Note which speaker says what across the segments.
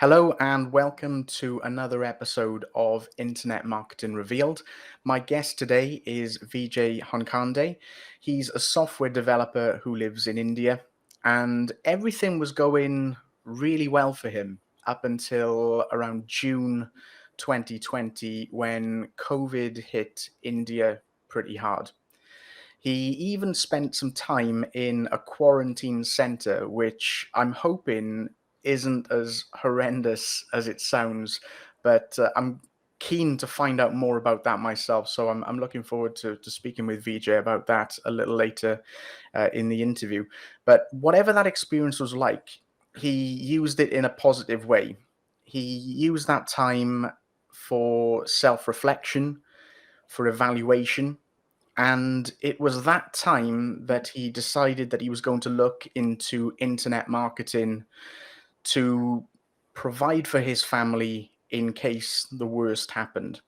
Speaker 1: Hello and welcome to another episode of Internet Marketing Revealed. My guest today is Vijay Honkhande. He's a software developer who lives in India, and everything was going really well for him up until around June 2020 when COVID hit India pretty hard. He even spent some time in a quarantine center, which I'm hoping isn't as horrendous as it sounds, but I'm keen to find out more about that myself. So I'm looking forward to speaking with Vijay about that a little later in the interview. But whatever that experience was like, he used it in a positive way. He used that time for self reflection, for evaluation, and it was that time that he decided that he was going to look into internet marketing to provide for his family in case the worst happened.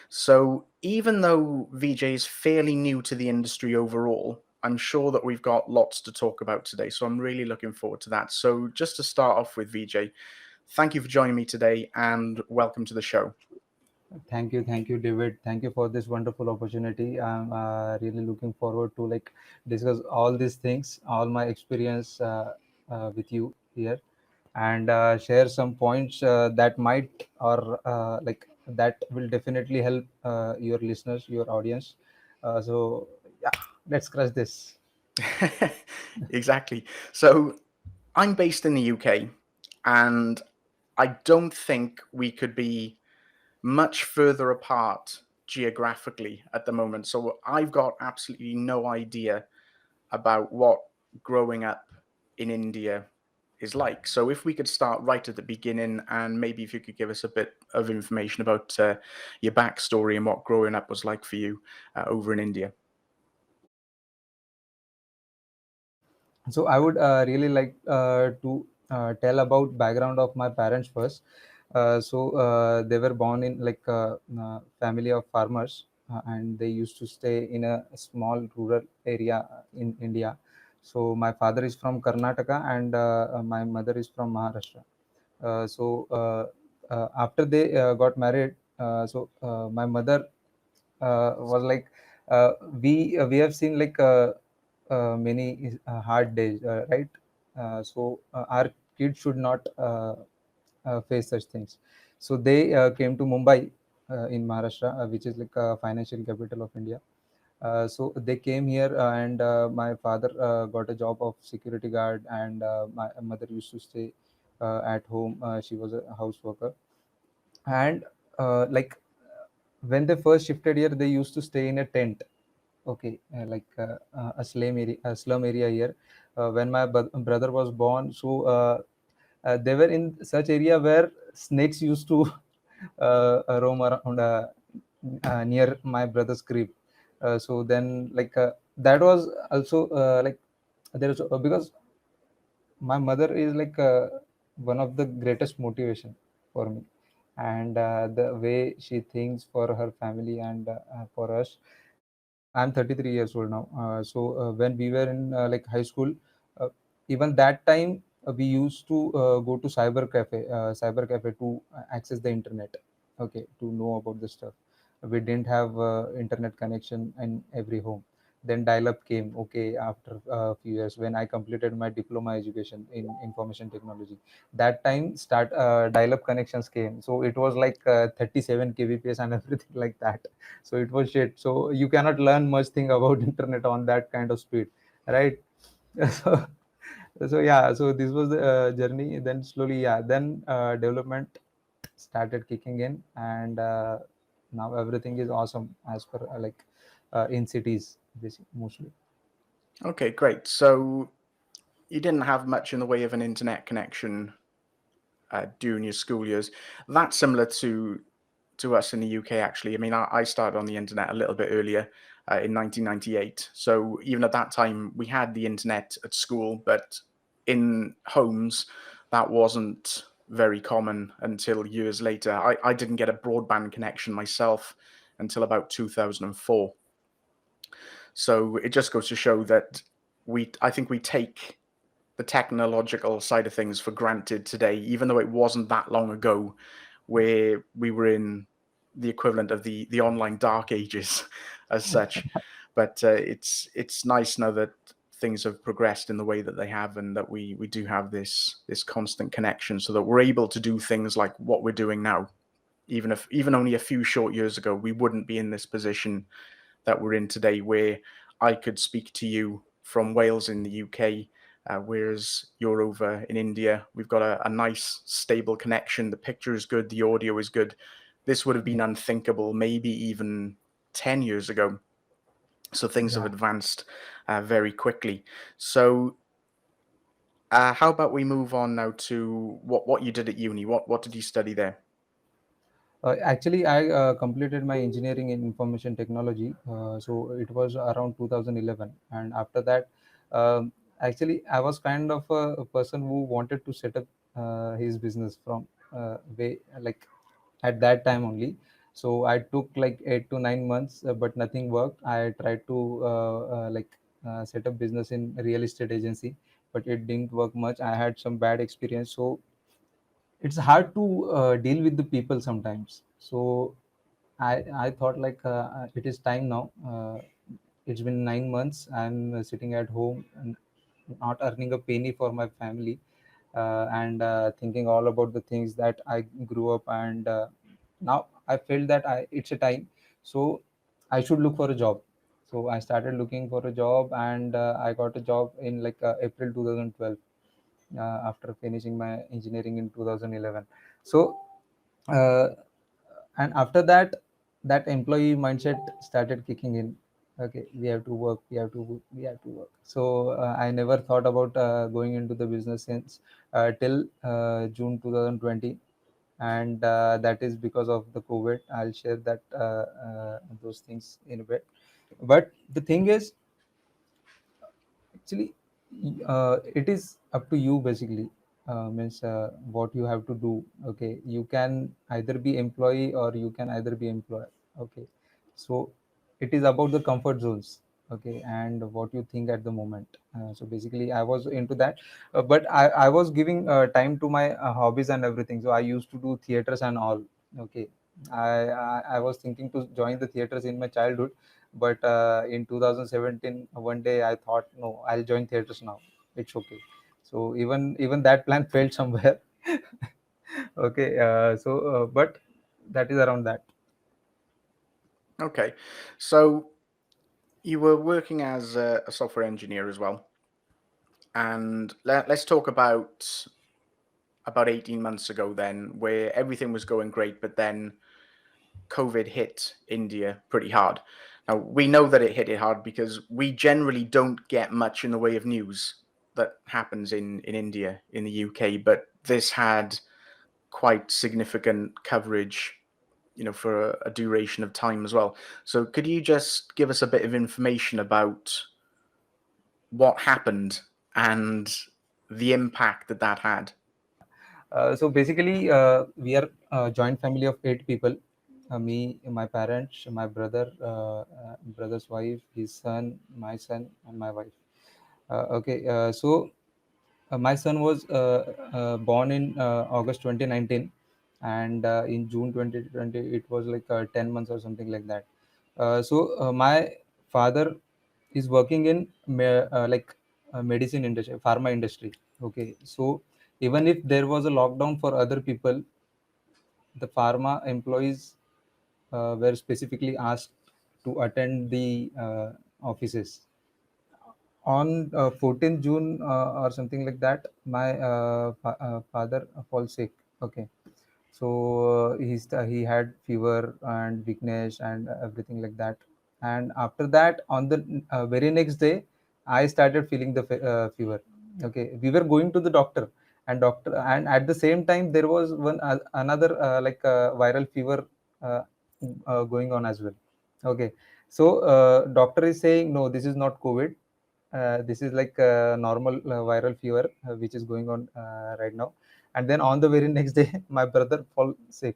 Speaker 1: So even though Vijay is fairly new to the industry overall, I'm sure that we've got lots to talk about today. So I'm really looking forward to that. So just to start off with, Vijay, thank you for joining me today and welcome to the show.
Speaker 2: Thank you, David. Thank you for this wonderful opportunity. I'm really looking forward to discuss all these things, all my experience with you here, and share some points that might or that will definitely help your listeners, your audience. So yeah, let's crush this.
Speaker 1: Exactly. So I'm based in the UK, and I don't think we could be much further apart geographically at the moment. So I've got absolutely no idea about what growing up in India is like. So if we could start right at the beginning, and maybe if you could give us a bit of information about your backstory and what growing up was like for you over in India.
Speaker 2: So I would really like to tell about background of my parents first. They were born in family of farmers, and they used to stay in a small rural area in India. So my father is from Karnataka, and my mother is from Maharashtra. After they got married, my mother was like we have seen many hard days, right? Our kids should not face such things. So they came to Mumbai in Maharashtra, which is like a financial capital of India. So they came here, and my father got a job of security guard, and my mother used to stay at home. She was a house worker, and like when they first shifted here, they used to stay in a tent. Okay, a slum area here. When my brother was born, they were in such area where snakes used to roam around near my brother's crib. That was also there is because my mother is one of the greatest motivation for me, and the way she thinks for her family and for us. I'm 33 years old now. When we were in high school, uh, even that time we used to go to cyber cafe to access the internet. Okay, to know about this stuff. We didn't have internet connection in every home. Then dial-up came. Okay, after a few years, when I completed my diploma education in information technology, that time start dial-up connections came. So it was like 37 kbps and everything like that. So it was shit. So you cannot learn much thing about internet on that kind of speed, right? so, so this was the journey. Then slowly, then development started kicking in, and now everything is awesome as per in cities mostly.
Speaker 1: Okay, great. So you didn't have much in the way of an internet connection during your school years. That's similar to us in the UK, actually. I mean, I started on the internet a little bit earlier in 1998. So even at that time, we had the internet at school, but in homes, that wasn't very common until years later. I didn't get a broadband connection myself until about 2004. So it just goes to show that I think we take the technological side of things for granted today, even though it wasn't that long ago where we were in the equivalent of the online dark ages as such. But it's nice now that things have progressed in the way that they have, and that we do have this constant connection, so that we're able to do things like what we're doing now. Even only a few short years ago, we wouldn't be in this position that we're in today, where I could speak to you from Wales in the UK, whereas you're over in India. We've got a nice, stable connection. The picture is good, the audio is good. This would have been unthinkable maybe even 10 years ago. So things have
Speaker 2: Yeah.
Speaker 1: advanced very quickly. So how about we move on now to what you did at uni? What did you study there?
Speaker 2: Actually, I completed my engineering in information technology. So it was around 2011, and after that, actually, I was kind of a person who wanted to set up his business from way like at that time only. So I took like 8 to 9 months, but nothing worked. I tried to set up business in real estate agency, but it didn't work much. I had some bad experience, so it's hard to deal with the people sometimes. So I thought like it is time now. It's been 9 months. I'm sitting at home and not earning a penny for my family, and thinking all about the things that I grew up, and now I felt that it's a time, so I should look for a job. So I started looking for a job, and I got a job in like April 2012, after finishing my engineering in 2011. So uh, and after that, that employee mindset started kicking in. Okay, we have to work, we have to work. So I never thought about going into the business since till June 2020, and that is because of the COVID. I'll share that those things in a bit. But the thing is, actually, it is up to you basically. Means what you have to do. Okay, you can either be employee or you can either be employer. Okay, so it is about the comfort zones. Okay, and what you think at the moment. So basically I was into that, but I was giving time to my hobbies and everything. So I used to do theaters and all. Okay, I was thinking to join the theaters in my childhood, but in 2017, one day I thought, no, I'll join theaters now. It's okay. So even that plan failed somewhere. Okay, but that is around that.
Speaker 1: Okay, so you were working as a software engineer as well, and let's talk about 18 months ago then, where everything was going great, but then COVID hit India pretty hard. Now, we know that it hit it hard because we generally don't get much in the way of news that happens in India, in the UK, but this had quite significant coverage, for a duration of time as well. So could you just give us a bit of information about what happened and the impact that that had?
Speaker 2: So basically, we are a joint family of 8 people. Me, my parents, my brother's wife, his son, my son, and my wife. Okay, so my son was born in August 2019, and in June 2020 it was like 10 months or something like that. So my father is working in medicine industry, pharma industry. Okay, so even if there was a lockdown for other people, the pharma employees were specifically asked to attend the offices. On 14th June or something like that, my father falls sick. Okay, so he had fever and weakness and everything like that. And after that, on the very next day, I started feeling the fever. Okay, we were going to the doctor, and at the same time there was one another viral fever uh, going on as well. Okay, so doctor is saying, no, this is not COVID. This is like a normal viral fever which is going on right now. And then on the very next day, my brother fall sick.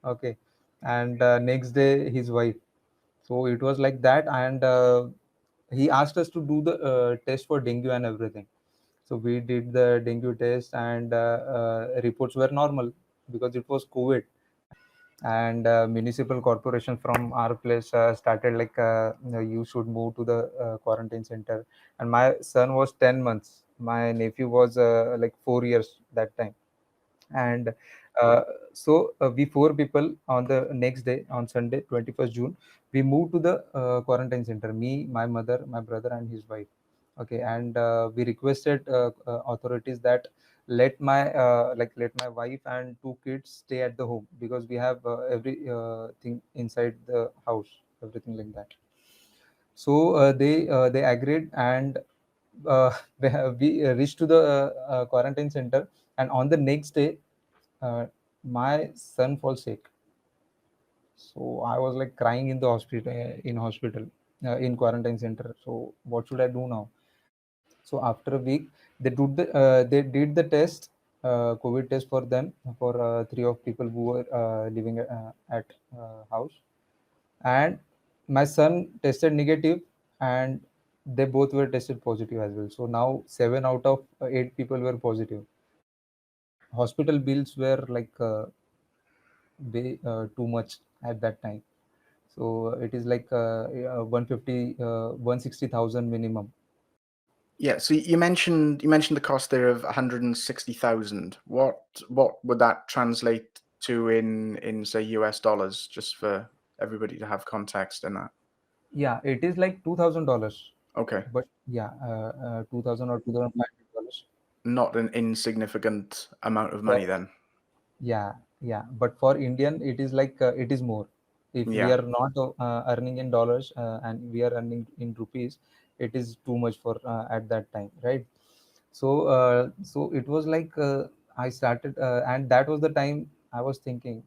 Speaker 2: Okay, and next day his wife. So it was like that, and he asked us to do the test for dengue and everything. So we did the dengue test, and reports were normal because it was COVID. And municipal corporation from our place started like, you should move to the quarantine center. And my son was 10 months, my nephew was like 4 years that time. And uh, we four people on the next day, on Sunday 21st June, we moved to the quarantine center, me, my mother, my brother, and his wife. Okay. And we requested authorities that let my wife and two kids stay at the home, because we have every thing inside the house, everything like that. So they agreed, and we reached to the quarantine center. And on the next day, uh, my son falls sick. So I was like crying in the hospital, in quarantine center. So what should I do now? So after a week, they did the test, COVID test for them, for three of people who were living at house. And my son tested negative, and they both were tested positive as well. So now seven out of eight people were positive. Hospital bills were like way too much at that time. So it is like 150 160,000 minimum.
Speaker 1: Yeah, so you mentioned the cost there of 160,000. What would that translate to in say US dollars, just for everybody to have context in that?
Speaker 2: Yeah, it is like $2,000.
Speaker 1: Okay,
Speaker 2: But yeah, 2,000 or $2,500
Speaker 1: not an insignificant amount of money
Speaker 2: for.
Speaker 1: then.
Speaker 2: Yeah, yeah, but for Indian, it is like it is more. If we
Speaker 1: Yeah,
Speaker 2: are not earning in dollars, and we are earning in rupees, it is too much for at that time, right? So it was like, I started, and that was the time I was thinking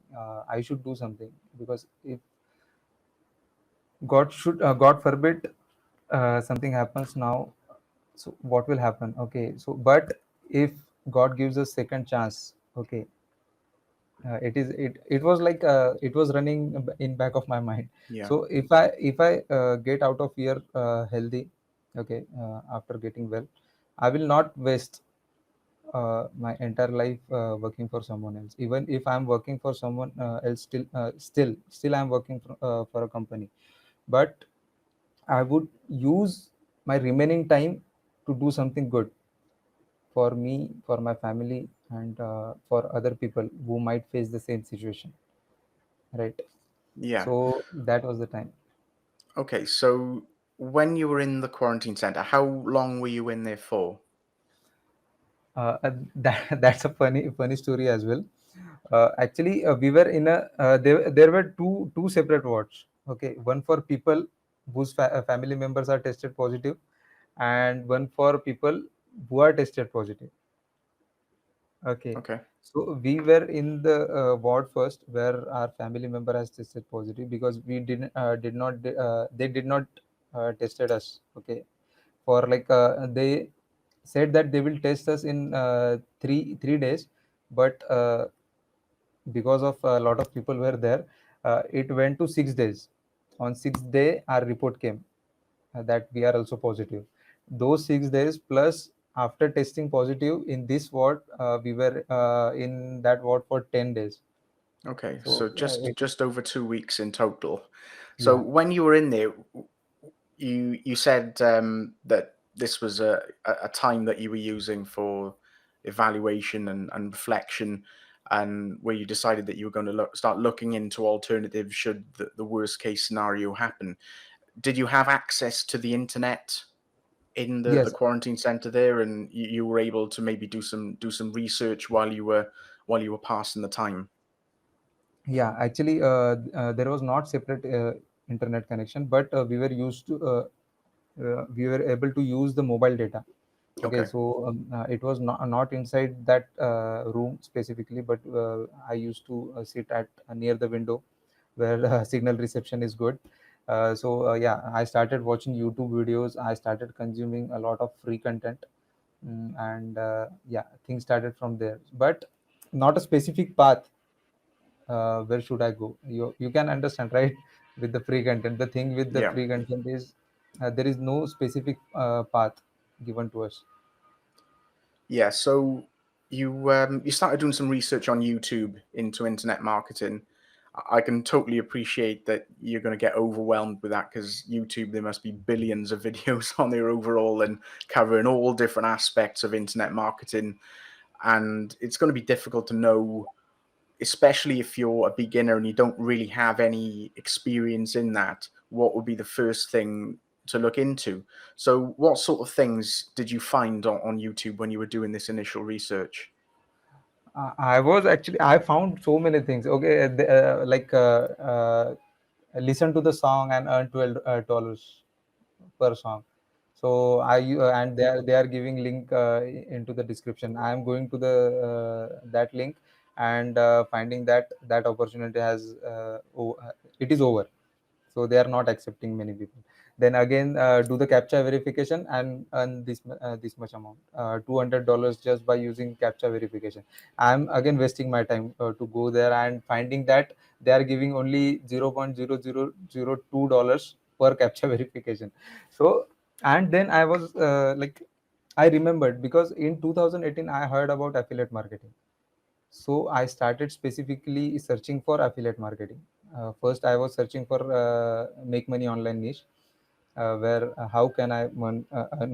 Speaker 2: I should do something, because if God forbid something happens now, so what will happen? Okay, so but if God gives us second chance, okay, it was like, it was running in back of my mind.
Speaker 1: yeah,
Speaker 2: So if I get out of here healthy, okay, after getting well, I will not waste my entire life working for someone else. Even if I'm working for someone else, still I'm working for a company. But I would use my remaining time to do something good for me, for my family, and for other people who might face the same situation, right?
Speaker 1: yeah.
Speaker 2: So that was the time.
Speaker 1: Okay, so when you were in the quarantine center, how long were you in there for?
Speaker 2: That's a funny story as well. Actually, we were in a there were two separate wards. Okay, one for people whose family members are tested positive, and one for people who are tested positive. Okay.
Speaker 1: Okay,
Speaker 2: So we were in the ward first, where our family member has tested positive, because we did not they did not tested us. Okay. For like, they said that they will test us in 3 days, but because of a lot of people were there, it went to 6 days. On sixth day, our report came that we are also positive. Those 6 days plus, after testing positive in this ward, we were in that ward for 10 days.
Speaker 1: okay.
Speaker 2: So
Speaker 1: So just over 2 weeks in total. So
Speaker 2: yeah.
Speaker 1: when you were in there, you said that this was a time that you were using for evaluation and reflection, and where you decided that you were going to start looking into alternatives should the worst case scenario happen. Did you have access to the internet in the
Speaker 2: Yes.
Speaker 1: quarantine center there, and you were able to maybe do some research while you were passing the time?
Speaker 2: Yeah, actually, there was not separate internet connection, but we were able to use the mobile data. Okay,
Speaker 1: Okay,
Speaker 2: so it was not inside that room specifically, but I used to sit at near the window, where signal reception is good. Yeah, I started watching YouTube videos. I started consuming a lot of free content. And yeah, things started from there, but not a specific path. Where should I go? You can understand, right? With the free content, the thing with the
Speaker 1: yeah.
Speaker 2: free content is, there is no specific path given to us.
Speaker 1: Yeah, so you started doing some research on YouTube into internet marketing. I can totally appreciate that you're going to get overwhelmed with that because YouTube, there must be billions of videos on there overall and covering all different aspects of internet marketing, and it's going to be difficult to know, especially if you're a beginner and you don't really have any experience in that, what would be the first thing to look into. So, what sort of things did you find on YouTube when you were doing this initial research?
Speaker 2: I was actually, I found so many things. Okay, listen to the song and earn $12 per song. So and they are giving link into the description. I am going to the that link and finding that that opportunity it is over, so they are not accepting many people. Then again, do the captcha verification and earn this much amount, $200 just by using captcha verification. I'm again wasting my time to go there and finding that they are giving only $0.0002 per captcha verification. So, and then I was I remembered because in 2018 I heard about affiliate marketing. So I started specifically searching for affiliate marketing. First, I was searching for make money online niche, where how can I earn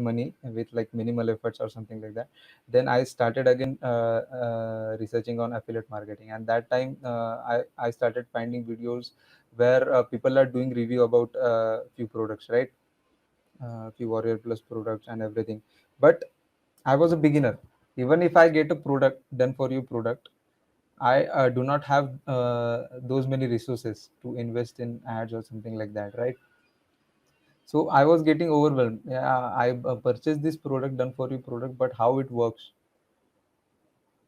Speaker 2: money with like minimal efforts or something like that. Then I started again researching on affiliate marketing, and that time I started finding videos where people are doing review about few products, right? Few Warrior Plus products and everything. But I was a beginner. Even if I get a product done for you product, I do not have those many resources to invest in ads or something like that, right? So I was getting overwhelmed. Yeah, I purchased this product, done for you product, but how it works?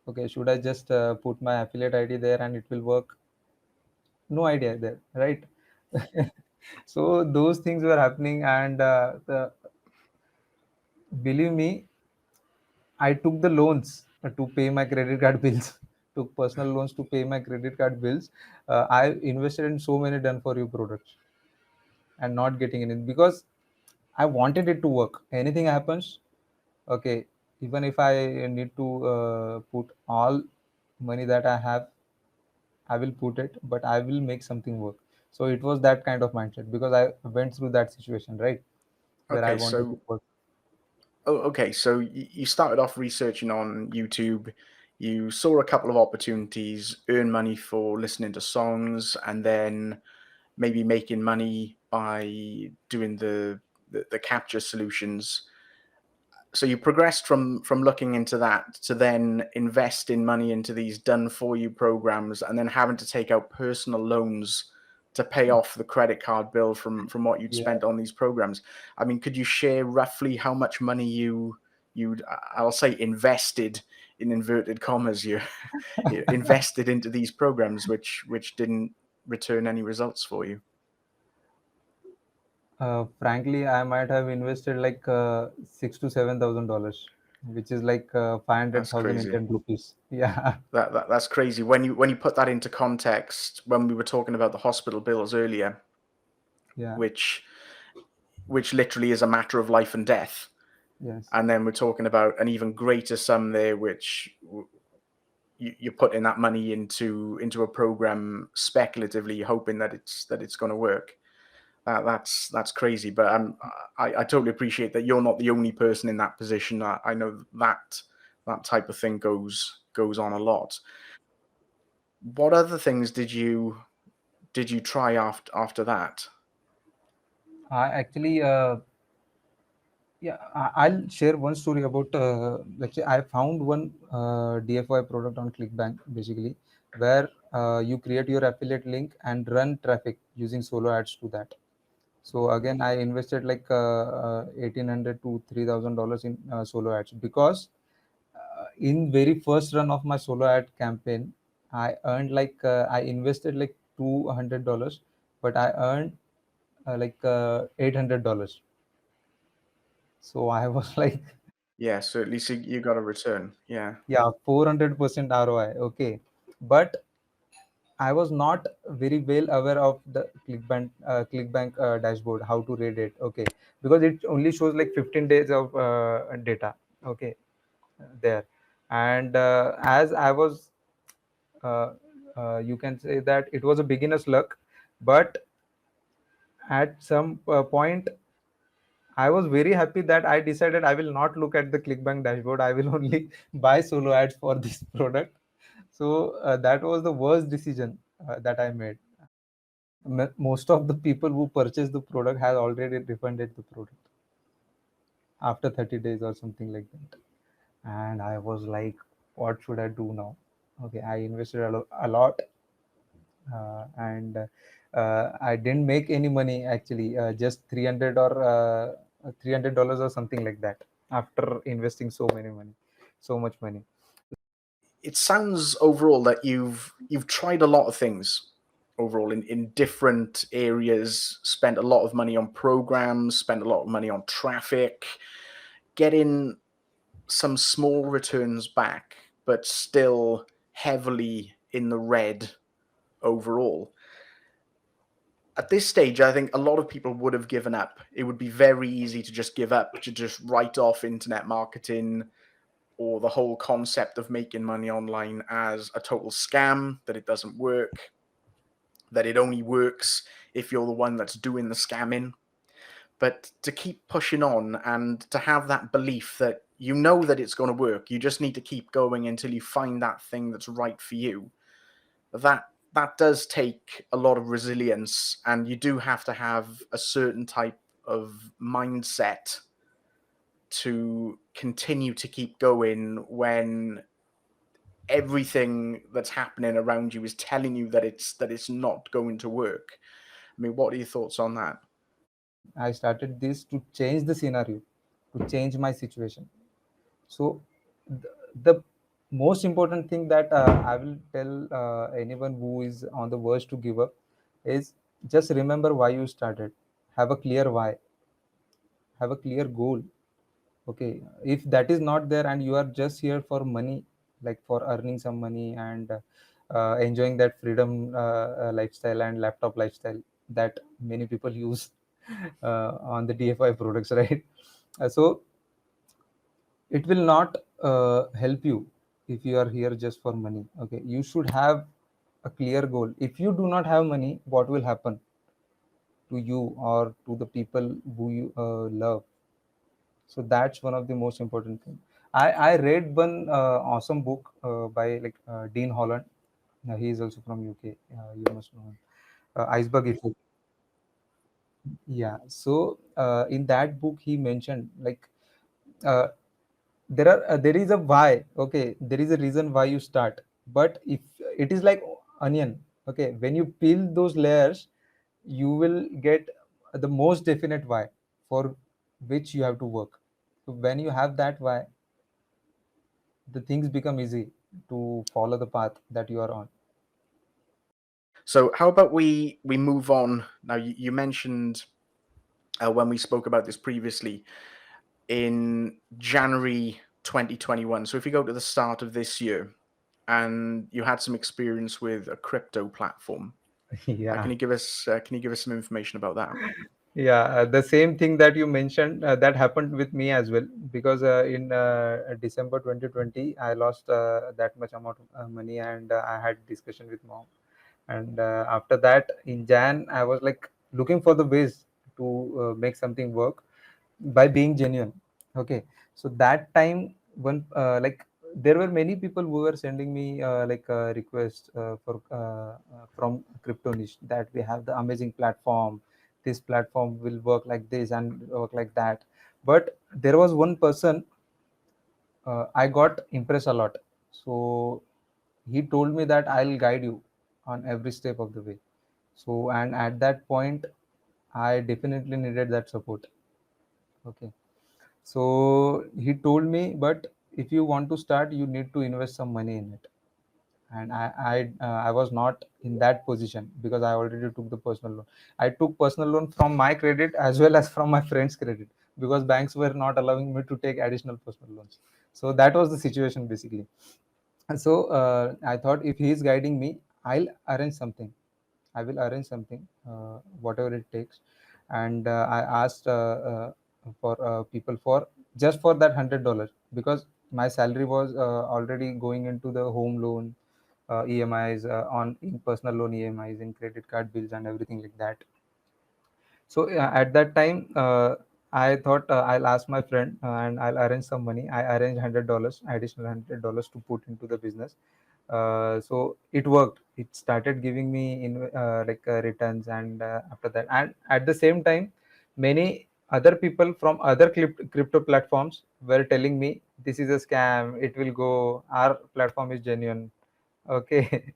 Speaker 2: Okay, should I just put my affiliate ID there and it will work? No idea there, right? So those things were happening, and believe me, I took the loans to pay my credit card bills. Took personal loans to pay my credit card bills. I invested in so many done for you products and not getting in it because I wanted it to work. Anything happens, okay. Even if I need to put all money that I have, I will put it, but I will make something work. So it was that kind of mindset because I went through that situation, right, where I
Speaker 1: Okay,
Speaker 2: wanted to
Speaker 1: so
Speaker 2: work.
Speaker 1: you started off researching on YouTube. You saw a couple of opportunities, earn money for listening to songs, and then maybe making money by doing the capture solutions. So you progressed from looking into that to then investing money into these done for you programs, and then having to take out personal loans to pay off the credit card bill from what you'd
Speaker 2: Yeah.
Speaker 1: spent on these programs. I mean, could you share roughly how much money you'd, I'll say, invested, in inverted commas, you invested into these programs which didn't return any results for you?
Speaker 2: Frankly, I might have invested like $6,000 to $7,000, which is like five hundred
Speaker 1: That's
Speaker 2: thousand
Speaker 1: crazy.
Speaker 2: Indian rupees. Yeah,
Speaker 1: That's crazy. When you put that into context, when we were talking about the hospital bills earlier,
Speaker 2: yeah,
Speaker 1: which literally is a matter of life and death,
Speaker 2: yes.
Speaker 1: and then we're talking about an even greater sum there, which you're putting that money into a program speculatively, hoping that it's going to work. That's crazy. But I totally appreciate that you're not the only person in that position. I know that type of thing goes on a lot. What other things did you try after that?
Speaker 2: I actually, yeah, I'll share one story about. I found one DFY product on ClickBank, basically, where you create your affiliate link and run traffic using solo ads to that. So again, I invested like 1,800 to $3,000 in solo ads because in very first run of my solo ad campaign, I earned like I invested like $200, but I earned $800. So I was like,
Speaker 1: Yeah, so at least you got a return. Yeah.
Speaker 2: yeah, 400% ROI. Okay, but I was not very well aware of the ClickBank dashboard, how to read it. Okay, because it only shows like 15 days of data. Okay, there. And as I was, uh, you can say that it was a beginner's luck, but at some point I was very happy that I decided I will not look at the Clickbank dashboard. I will only buy solo ads for this product. So that was the worst decision that I made. Most of the people who purchased the product has already refunded the product after 30 days or something like that. And I was like, what should I do now? Okay, I invested a lot, and I didn't make any money actually, just 300 or $300 or something like that after investing so much money.
Speaker 1: It sounds overall that you've tried a lot of things overall in different areas, spent a lot of money on programs, spent a lot of money on traffic, getting some small returns back, but still heavily in the red overall. At this stage, I think a lot of people would have given up. It would be very easy to just give up, to just write off internet marketing or the whole concept of making money online as a total scam, that it doesn't work, that it only works if you're the one that's doing the scamming. But to keep pushing on and to have that belief that you know that it's going to work, you just need to keep going until you find that thing that's right for you. That does take a lot of resilience, and you do have to have a certain type of mindset to continue to keep going when everything that's happening around you is telling you that it's not going to work. I mean, what are your thoughts on that?
Speaker 2: I started this to change the scenario, to change my situation. So the most important thing that I will tell anyone who is on the verge to give up is just remember why you started. Have a clear why, have a clear goal. Okay, if that is not there and you are just here for money, like for earning some money and enjoying that freedom lifestyle and laptop lifestyle that many people use on the DFI products, right? So it will not help you if you are here just for money. Okay, you should have a clear goal. If you do not have money, what will happen to you or to the people who you love? So that's one of the most important thing. I read one awesome book by like Dean Holland. He is also from UK. You must know him. Iceberg Effect. Yeah, so in that book he mentioned like uh, there is a why. Okay, there is a reason why you start, but if it is like onion, okay, when you peel those layers you will get the most definite why for which you have to work. So when you have that why, the things become easy to follow the path that you are on.
Speaker 1: So how about we move on now? You mentioned when we spoke about this previously in January 2021. So if you go to the start of this year and you had some experience with a crypto platform,
Speaker 2: Yeah.
Speaker 1: can you give us some information about that?
Speaker 2: Yeah, the same thing that you mentioned that happened with me as well, because in December 2020 I lost that much amount of money, and I had discussion with mom. And after that in Jan I was like looking for the ways to make something work by being genuine. Okay, so that time when like there were many people who were sending me like requests for from crypto niche, that we have the amazing platform, this platform will work like this and work like that. But there was one person I got impressed a lot. So he told me that I'll guide you on every step of the way. So and at that point I definitely needed that support. Okay, so he told me, but if you want to start, you need to invest some money in it. And I was not in that position because I already took the personal loan. I took personal loan from my credit as well as from my friend's credit, because banks were not allowing me to take additional personal loans. So that was the situation basically. And so I thought if he is guiding me, I'll arrange something. I will arrange something, whatever it takes. And I asked for people for just for that $100, because my salary was already going into the home loan EMIs, on in personal loan EMIs, in credit card bills and everything like that. So at that time, I thought I'll ask my friend and I'll arrange some money. I arranged $100, additional $100 to put into the business. So it worked. It started giving me in returns, and after that, and at the same time, many other people from other crypto platforms were telling me this is a scam. It will go. Our platform is genuine. Okay.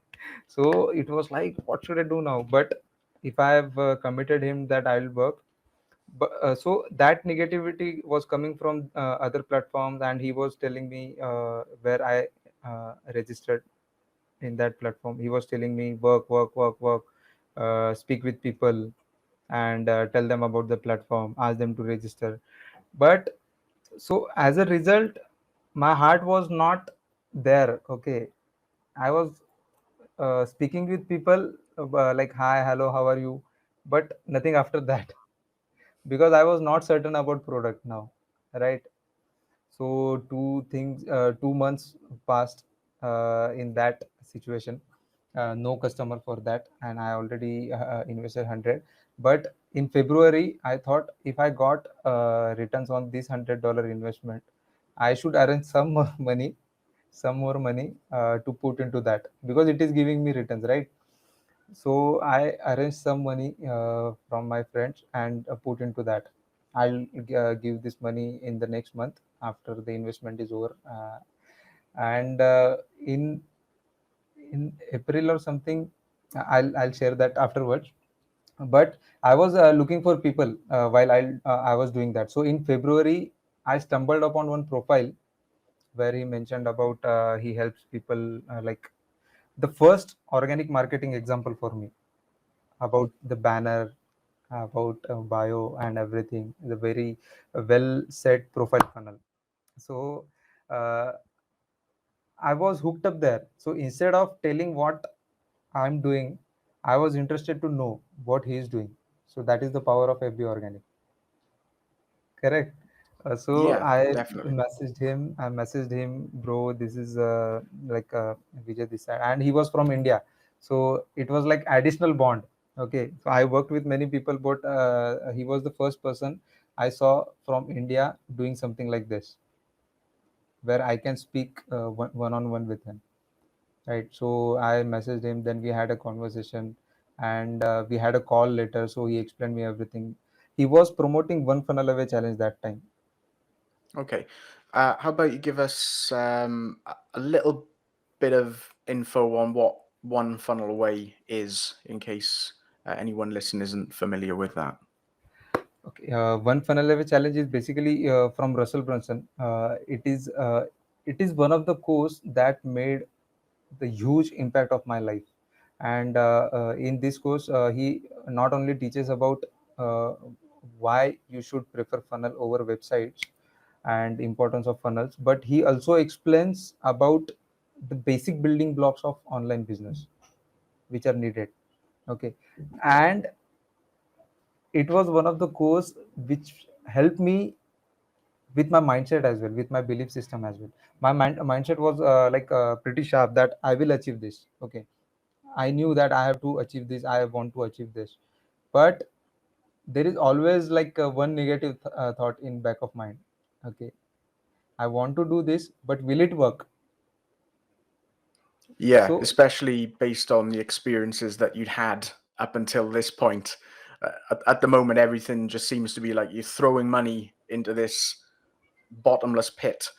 Speaker 2: So it was like, what should I do now? But if I have committed him that I'll work, but so that negativity was coming from other platforms, and he was telling me where I registered in that platform. He was telling me work, work, work, work, speak with people, and tell them about the platform, ask them to register. But so as a result, my heart was not there. Okay, I was speaking with people like hi, hello, how are you, but nothing after that. Because I was not certain about product now, right? So 2 months passed in that situation. No customer for that, and I already invested 100. But in February, I thought if I got returns on this $100 investment, I should arrange some more money, to put into that, because it is giving me returns, right? So I arranged some money from my friends and put into that. I'll give this money in the next month after the investment is over, and in April or something, I'll share that afterwards. But I was looking for people while I was doing that. So in February, I stumbled upon one profile where he mentioned about he helps people, like the first organic marketing example for me, about the banner, about bio and everything, the very well set profile funnel. So uh, I was hooked up there. So instead of telling what I'm doing, I was interested to know what he is doing. So that is the power of FB organic. Correct. So
Speaker 1: Yeah,
Speaker 2: I
Speaker 1: definitely.
Speaker 2: messaged him, bro. This is like Vijay this side, and he was from India, so it was like additional bond. Okay, so I worked with many people, but he was the first person I saw from India doing something like this, where I can speak one on one with him. Right. So I messaged him. Then we had a conversation, and we had a call later. So he explained me everything. He was promoting one funnel away challenge that time.
Speaker 1: Okay. How about you give us a little bit of info on what one funnel away is, in case anyone listening isn't familiar with that?
Speaker 2: Okay, one funnel level challenge is basically from Russell Brunson. It is one of the course that made the huge impact of my life. And in this course, he not only teaches about uh, why you should prefer funnel over websites and importance of funnels, but he also explains about the basic building blocks of online business which are needed. Okay, and it was one of the course which helped me with my mindset as well, with my belief system as well. My mindset was pretty sharp that I will achieve this. Okay, I knew that I have to achieve this, I want to achieve this. But there is always like one negative thought in back of mind. Okay, I want to do this, but will it work?
Speaker 1: Yeah,
Speaker 2: So
Speaker 1: especially based on the experiences that you'd had up until this point. At the moment, everything just seems to be like you're throwing money into this bottomless pit,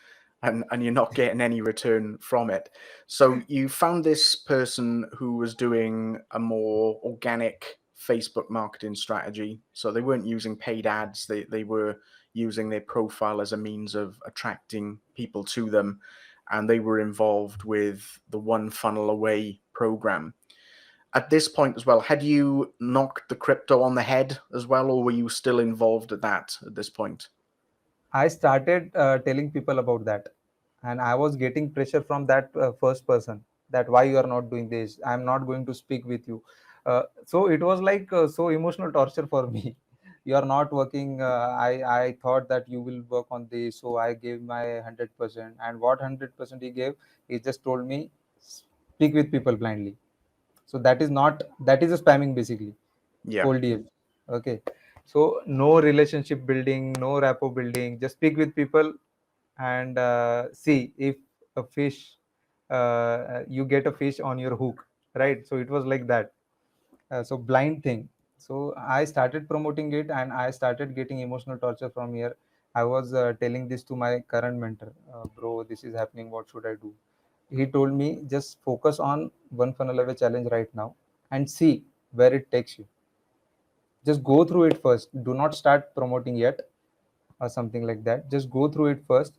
Speaker 1: and you're not getting any return from it. So you found this person who was doing a more organic Facebook marketing strategy. So they weren't using paid ads, they were using their profile as a means of attracting people to them, and they were involved with the One Funnel Away program. At this point as well, had you knocked the crypto on the head as well, or were you still involved at this point?
Speaker 2: I started telling people about that, and I was getting pressure from that first person, that why you are not doing this. I am not going to speak with you. So it was like so emotional torture for me. you are not working. I thought that you will work on this, so I gave my 100%. And what 100% he gave? He just told me, speak with people blindly. So that is not, that is a spamming basically.
Speaker 1: Yeah.
Speaker 2: Cold DL. Okay. So no relationship building, no rapport building. Just speak with people and see if a fish, you get a fish on your hook, right? So it was like that. So blind thing. So I started promoting it, and I started getting emotional torture from here. I was telling this to my current mentor, bro, this is happening. What should I do? He told me, just focus on one funnel away challenge right now and see where it takes you. Just go through it first. Do not start promoting yet or something like that. Just go through it first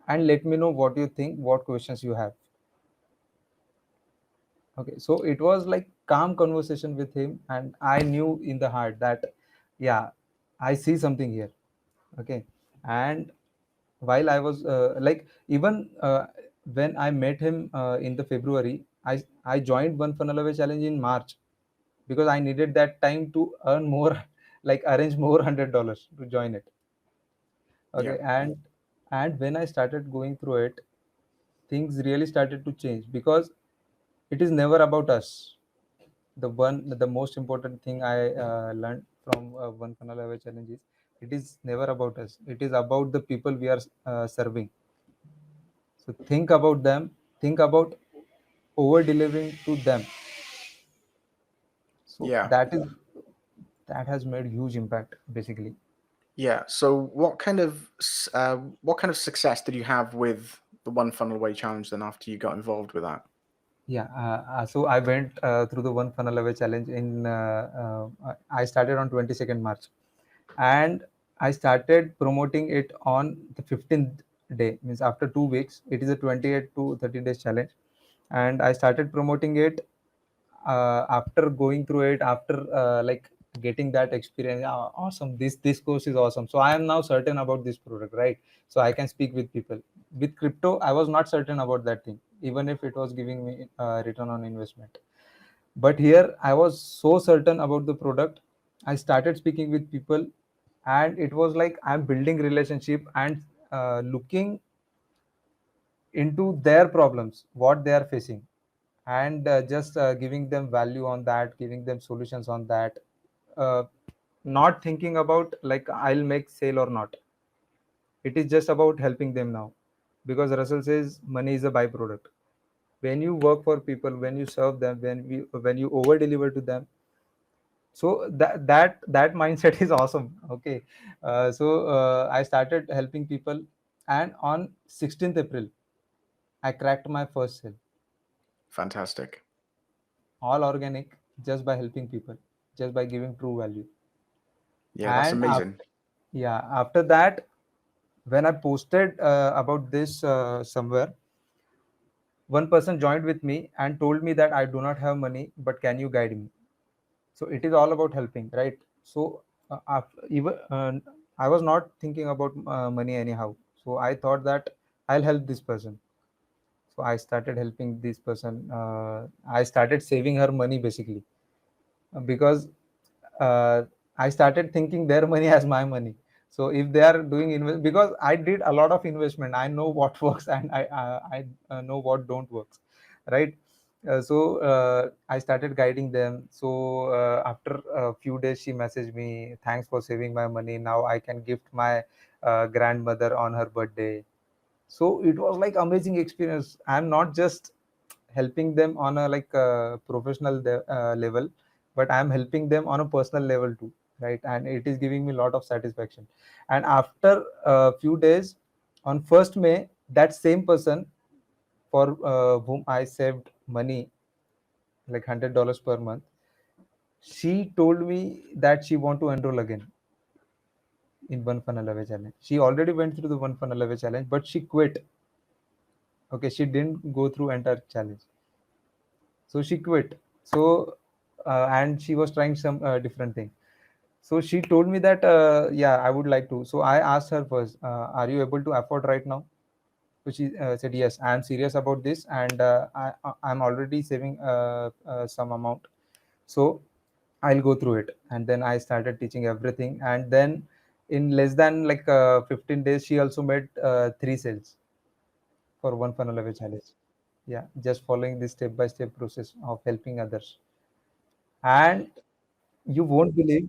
Speaker 2: and let me know what you think, what questions you have. Okay, so it was like calm conversation with him, and I knew in the heart that, yeah, I see something here. Okay, and while I was even when I met him in the February, I joined one funnel away challenge in March because I needed that time to earn more, like arrange more $100 to join it.
Speaker 1: Yeah.
Speaker 2: Okay, and when I started going through it, things really started to change because it is never about us. The most important thing I learned from one funnel away challenge is, it is never about us. It is about the people we are serving. So think about them. Think about over delivering to them. So
Speaker 1: Yeah.
Speaker 2: that has made huge impact basically.
Speaker 1: Yeah. So what kind of success did you have with the One Funnel Away challenge then after you got involved with that?
Speaker 2: Yeah, so I went through the one funnel away challenge in I started on 22nd March, and I started promoting it on the 15th day, means after 2 weeks. It is a 28 to 30 days challenge, and I started promoting it after going through it, after getting that experience. Awesome, this course is awesome. So I am now certain about this product, right? So I can speak with people. With crypto, I was not certain about that thing, even if it was giving me return on investment. But here I was so certain about the product. I started speaking with people, and it was like I'm building relationship and looking into their problems, what they are facing, and just giving them value on that, giving them solutions on that. uh, Not thinking about like I'll make sale or not. It is just about helping them now, because Russell says money is a byproduct. When you work for people, when you serve them, when you over deliver to them, so that mindset is awesome. Okay, I started helping people, and on 16th April I cracked my first sale,
Speaker 1: Fantastic.
Speaker 2: all organic, just by helping people, just by giving true value.
Speaker 1: Yeah, that's
Speaker 2: And
Speaker 1: amazing.
Speaker 2: yeah, after that, when I posted about this somewhere, one person joined with me and told me that I do not have money, but can you guide me? So it is all about helping, right? So even I was not thinking about money anyhow. So I thought that I'll help this person. So I started helping this person. I started saving her money basically, because uh, I started thinking their money as my money. So if they are doing invest, because I did a lot of investment, I know what works, and I know what don't works, right? I started guiding them. So after a few days, she messaged me, "Thanks for saving my money. Now I can gift my grandmother on her birthday." So it was like amazing experience. I'm not just helping them on a professional level, but I'm helping them on a personal level too, right? And it is giving me a lot of satisfaction. And after a few days, on 1st May, that same person for whom I saved money, like $100 per month, she told me that she want to enroll again in one funnel away challenge. She already went through the one funnel away challenge, but she quit. Okay, she didn't go through entire challenge, so she quit. So and she was trying some different thing. So she told me that yeah, I would like to. So I asked her first, are you able to afford right now? So she said, yes, I am serious about this, and I'm already saving some amount. So I'll go through it. And then I started teaching everything. And then in less than 15 days, she also made 3 sales for one funnel away challenge. Yeah, just following this step by step process of helping others. And you won't believe,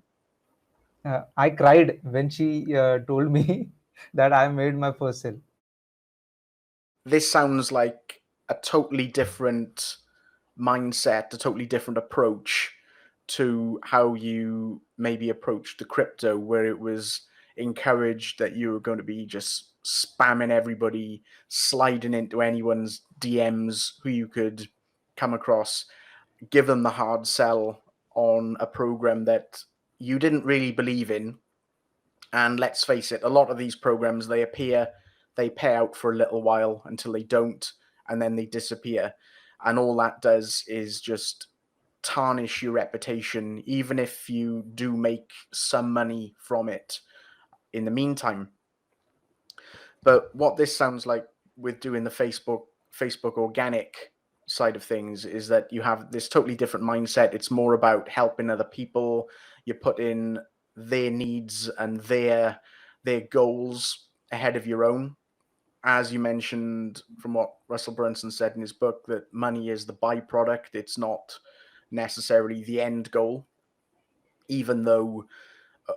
Speaker 2: I cried when she told me that I made my first sale.
Speaker 1: This sounds like a totally different mindset, a totally different approach to how you maybe approached the crypto, where it was encouraged that you were going to be just spamming everybody, sliding into anyone's DMs who you could come across, give them the hard sell on a program that you didn't really believe in. And let's face it, a lot of these programs, they pay out for a little while until they don't, and then they disappear. And all that does is just tarnish your reputation, even if you do make some money from it in the meantime. But what this sounds like with doing the Facebook organic side of things is that you have this totally different mindset. It's more about helping other people. You put in their needs and their goals ahead of your own. As you mentioned, from what Russell Brunson said in his book, that money is the byproduct. It's not necessarily the end goal, even though,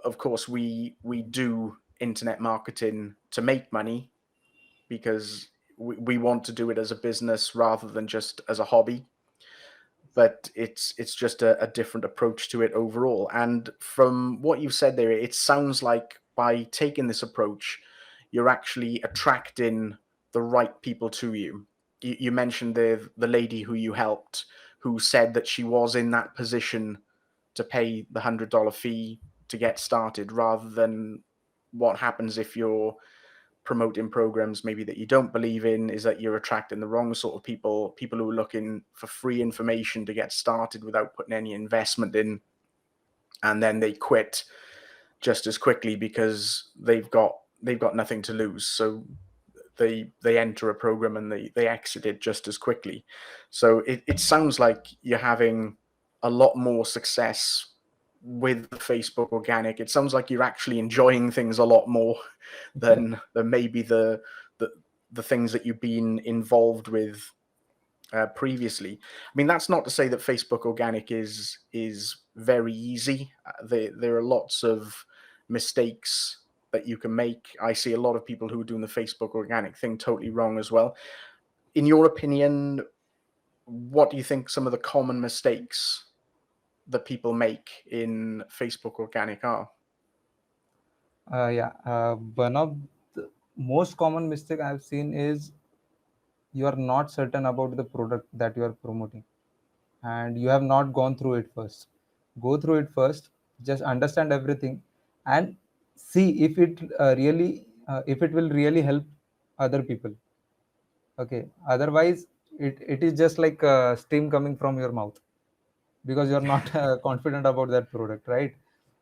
Speaker 1: of course, we do internet marketing to make money, because we want to do it as a business rather than just as a hobby. But it's just a different approach to it overall. And from what you've said there, it sounds like by taking this approach, you're actually attracting the right people to you. You mentioned the lady who you helped, who said that she was in that position to pay the $100 fee to get started, rather than what happens if you're promoting programs maybe that you don't believe in, is that you're attracting the wrong sort of people who are looking for free information to get started without putting any investment in, and then they quit just as quickly because they've got nothing to lose. So they enter a program and they exit it just as quickly. So it sounds like you're having a lot more success with the Facebook organic. It sounds like you're actually enjoying things a lot more than maybe the the things that you've been involved with previously. I mean, that's not to say that Facebook organic is very easy. There are lots of mistakes that you can make. I see a lot of people who are doing the Facebook organic thing totally wrong as well. In your opinion, what do you think some of the common mistakes that people make in Facebook organic are?
Speaker 2: Yeah, one of the most common mistake I've seen is you are not certain about the product that you are promoting, and you have not gone through it first. Go through it first, just understand everything, and see if it if it will really help other people. Okay, otherwise it is just like steam coming from your mouth, because you're not confident about that product, right?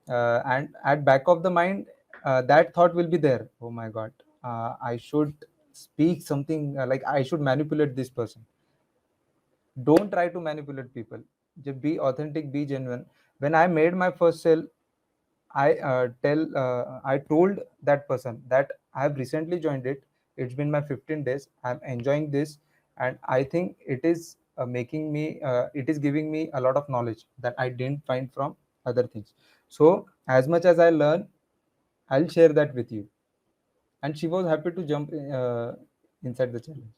Speaker 2: And at back of the mind, that thought will be there. Oh my god, I should speak something, like I should manipulate this person. Don't try to manipulate people. Just be authentic, be genuine. When I made my first sale, I told that person that I have recently joined it. It's been my 15 days. I'm enjoying this, and I think it is it is giving me a lot of knowledge that I didn't find from other things. So as much as I learn, I'll share that with you. And she was happy to jump inside the challenge,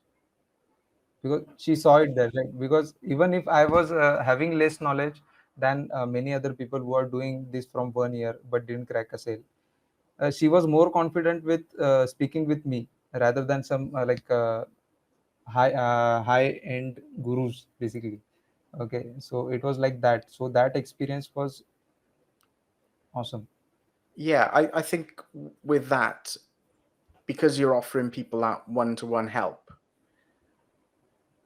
Speaker 2: because she saw it there, right? Because even if I was having less knowledge than many other people who are doing this from 1 year but didn't crack a sale, she was more confident with speaking with me rather than some high end gurus, basically. Okay, so it was like that. So that experience was awesome.
Speaker 1: Yeah, I think with that, because you're offering people that one-to-one help,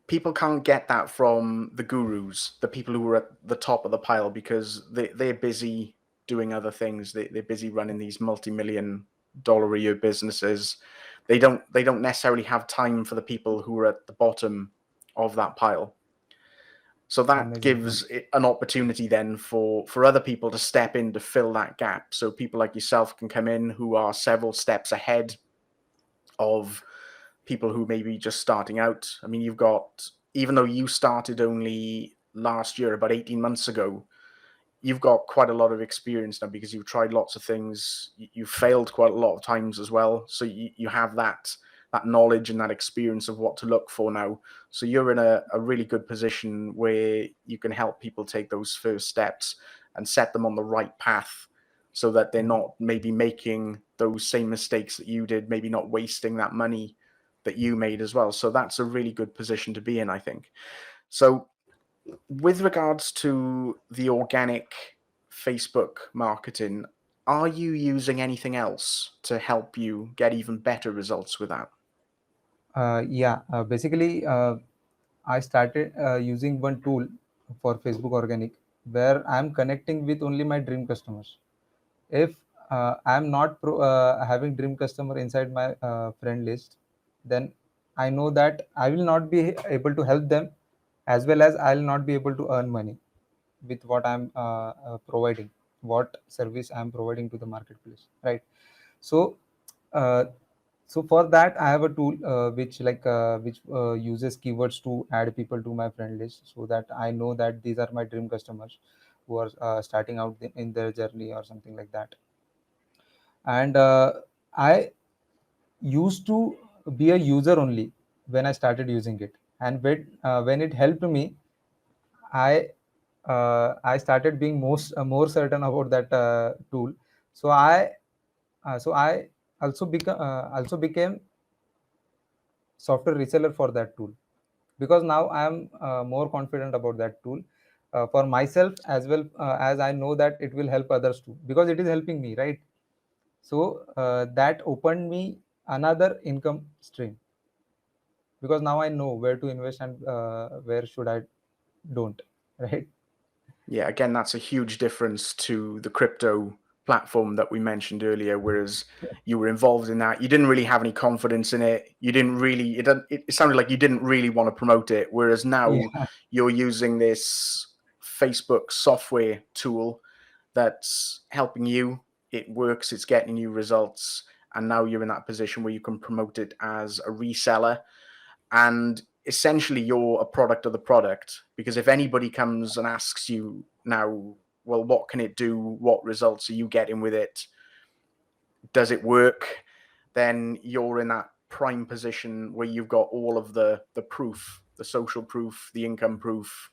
Speaker 1: people can't get that from the gurus, the people who are at the top of the pile, because they're busy doing other things. They're busy running these multi-million-dollar a year businesses. They don't necessarily have time for the people who are at the bottom of that pile. So that
Speaker 2: Amazing.
Speaker 1: gives an opportunity then for other people to step in to fill that gap. So people like yourself can come in who are several steps ahead of people who may be just starting out. I mean, you've got, even though you started only last year, about 18 months ago, you've got quite a lot of experience now because you've tried lots of things. You've failed quite a lot of times as well. So you have that knowledge and that experience of what to look for now. So you're in a really good position where you can help people take those first steps and set them on the right path so that they're not maybe making those same mistakes that you did, maybe not wasting that money that you made as well. So that's a really good position to be in, I think. So with regards to the organic Facebook marketing, are you using anything else to help you get even better results with that?
Speaker 2: Yeah, basically, I started using one tool for Facebook Organic where I'm connecting with only my dream customers. If I'm not having dream customer inside my friend list, then I know that I will not be able to help them, as well as I'll not be able to earn money with what I'm providing, what service I'm providing to the marketplace, right? So uh, so for that I have a tool which uses keywords to add people to my friend list, so that I know that these are my dream customers who are starting out in their journey or something like that. And I used to be a user only when I started using it, and when it helped me, I started being more certain about that tool. So I also became software reseller for that tool, because now I am more confident about that tool for myself, as well as I know that it will help others too, because it is helping me, right? So that opened me another income stream, because now I know where to invest and where should I don't, right?
Speaker 1: Yeah, again, that's a huge difference to the crypto platform that we mentioned earlier. Whereas you were involved in that, you didn't really have any confidence in it. You didn't really, it sounded like you didn't really want to promote it. Whereas now
Speaker 2: Yeah,
Speaker 1: you're using this Facebook software tool that's helping you. It works, it's getting you results. And now you're in that position where you can promote it as a reseller, and essentially you're a product of the product, because if anybody comes and asks you now, well, what can it do, what results are you getting with it, does it work, then you're in that prime position where you've got all of the proof, the social proof, the income proof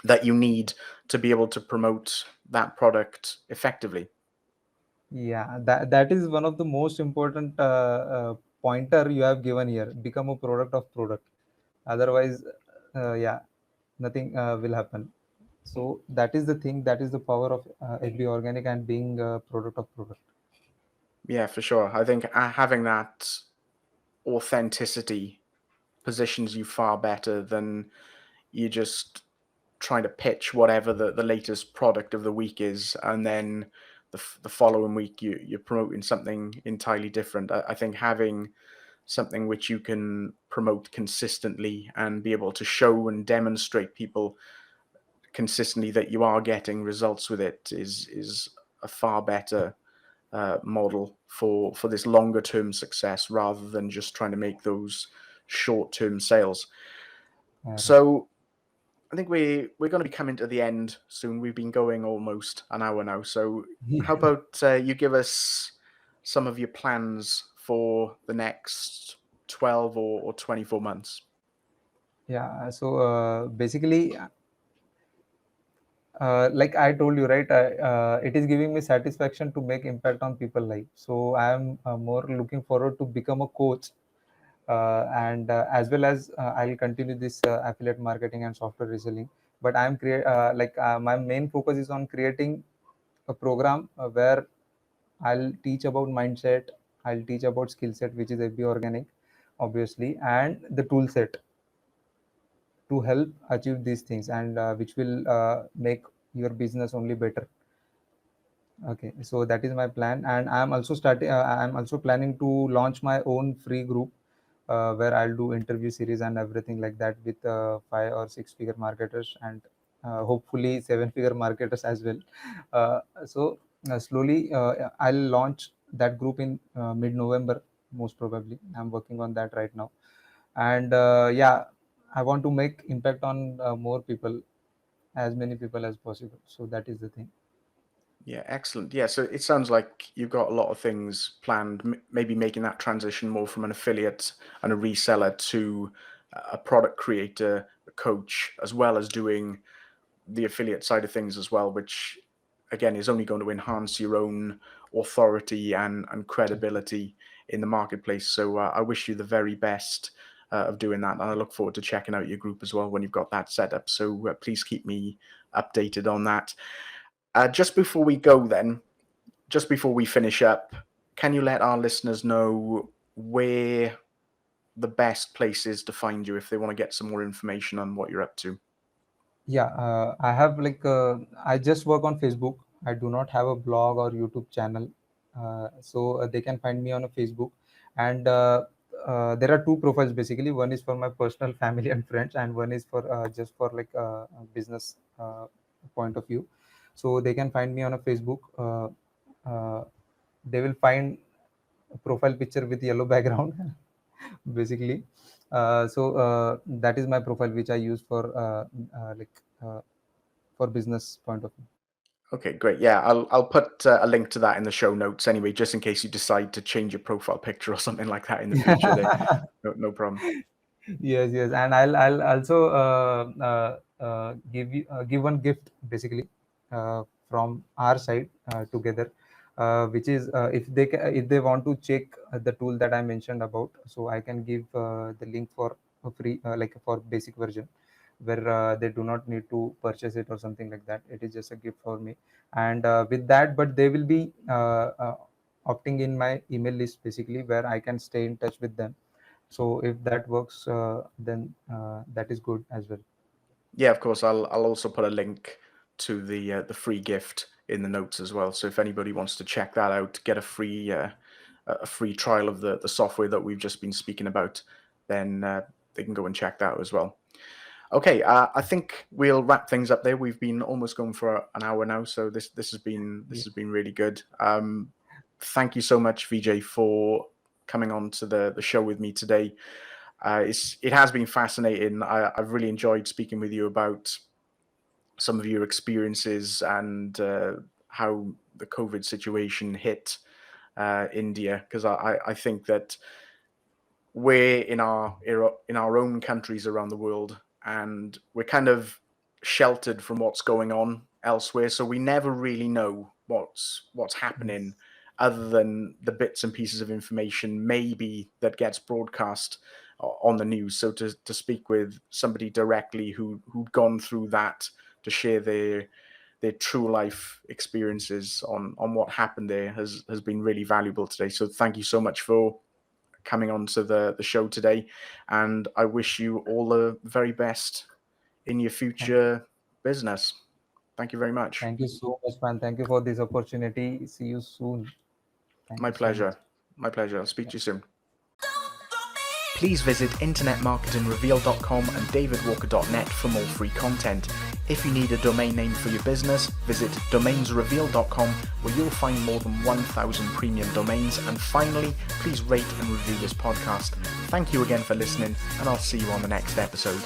Speaker 1: that you need to be able to promote that product effectively.
Speaker 2: yeah, that is one of the most important pointer you have given here. Become a product of product. Otherwise, yeah, nothing will happen. So that is the thing. That is the power of FB Organic and being a product of product.
Speaker 1: Yeah, for sure. I think having that authenticity positions you far better than you just trying to pitch whatever the latest product of the week is, and then the following week you're promoting something entirely different. I think having something which you can promote consistently and be able to show and demonstrate people consistently that you are getting results with it is a far better model for this longer term success, rather than just trying to make those short term sales.
Speaker 2: Right.
Speaker 1: So I think we're going to be coming to the end soon. We've been going almost an hour now. So how about you give us some of your plans for the next 12 or 24 months?
Speaker 2: Yeah. So basically, like I told you, right? It is giving me satisfaction to make impact on people life. So I am more looking forward to become a coach, and as well as I'll continue this affiliate marketing and software reselling. But I'm my main focus is on creating a program where I'll teach about mindset, I'll teach about skill set, which is FB Organic, obviously, and the tool set to help achieve these things, and which will make your business only better. Okay, so that is my plan, and I'm also planning to launch my own free group where I'll do interview series and everything like that with 5 or 6 figure marketers, and hopefully 7 figure marketers as well. Slowly I'll launch that group in mid-November, most probably. I'm working on that right now. And yeah, I want to make impact on more people, as many people as possible. So that is the thing.
Speaker 1: Yeah, excellent. Yeah, so it sounds like you've got a lot of things planned, maybe making that transition more from an affiliate and a reseller to a product creator, a coach, as well as doing the affiliate side of things as well, which again is only going to enhance your own authority and credibility in the marketplace. So I wish you the very best of doing that. And I look forward to checking out your group as well when you've got that set up. So please keep me updated on that. Just before we go then, just before we finish up, can you let our listeners know where the best place is to find you if they want to get some more information on what you're up to?
Speaker 2: Yeah, I have I just work on Facebook. I do not have a blog or YouTube channel, so they can find me on a Facebook. And there are two profiles basically. One is for my personal family and friends, and one is for just for a business point of view. So they can find me on a Facebook. Uh, they will find a profile picture with yellow background basically. That is my profile which I use for uh, for business point of view.
Speaker 1: Okay, great. Yeah, I'll put a link to that in the show notes anyway, just in case you decide to change your profile picture or something like that in the future. There, no problem.
Speaker 2: Yes, yes, and I'll also give one gift basically from our side together, which is if they want to check the tool that I mentioned about, so I can give the link for a free for basic version, where they do not need to purchase it or something like that. It is just a gift for me, and with that, but they will be opting in my email list basically, where I can stay in touch with them. So if that works, then that is good as well.
Speaker 1: Yeah, of course. I'll also put a link to the free gift in the notes as well. So if anybody wants to check that out, get a free trial of the software that we've just been speaking about, then they can go and check that out as well. Okay, I think we'll wrap things up there. We've been almost going for an hour now, so this has been really good. Thank you so much, Vijay, for coming on to the show with me today. It has been fascinating. I've really enjoyed speaking with you about some of your experiences and how the COVID situation hit India, because I think that we're in our own countries around the world, and we're kind of sheltered from what's going on elsewhere, so we never really know what's happening
Speaker 2: Yes.
Speaker 1: other than the bits and pieces of information maybe that gets broadcast on the news. So to speak with somebody directly who'd gone through that, to share their true life experiences on what happened there has been really valuable today. So thank you so much for coming on to the show today, and I wish you all the very best in your
Speaker 2: Thank,
Speaker 1: future business. Thank you very much.
Speaker 2: thank you so much, man. Thank you for this opportunity. See you soon. Thank
Speaker 1: My
Speaker 2: you so much.
Speaker 1: pleasure. My pleasure. I'll speak to you soon. Please visit internetmarketingreveal.com and davidwalker.net for more free content. If you need a domain name for your business, visit domainsreveal.com, where you'll find more than 1,000 premium domains. And finally, please rate and review this podcast. Thank you again for listening, and I'll see you on the next episode.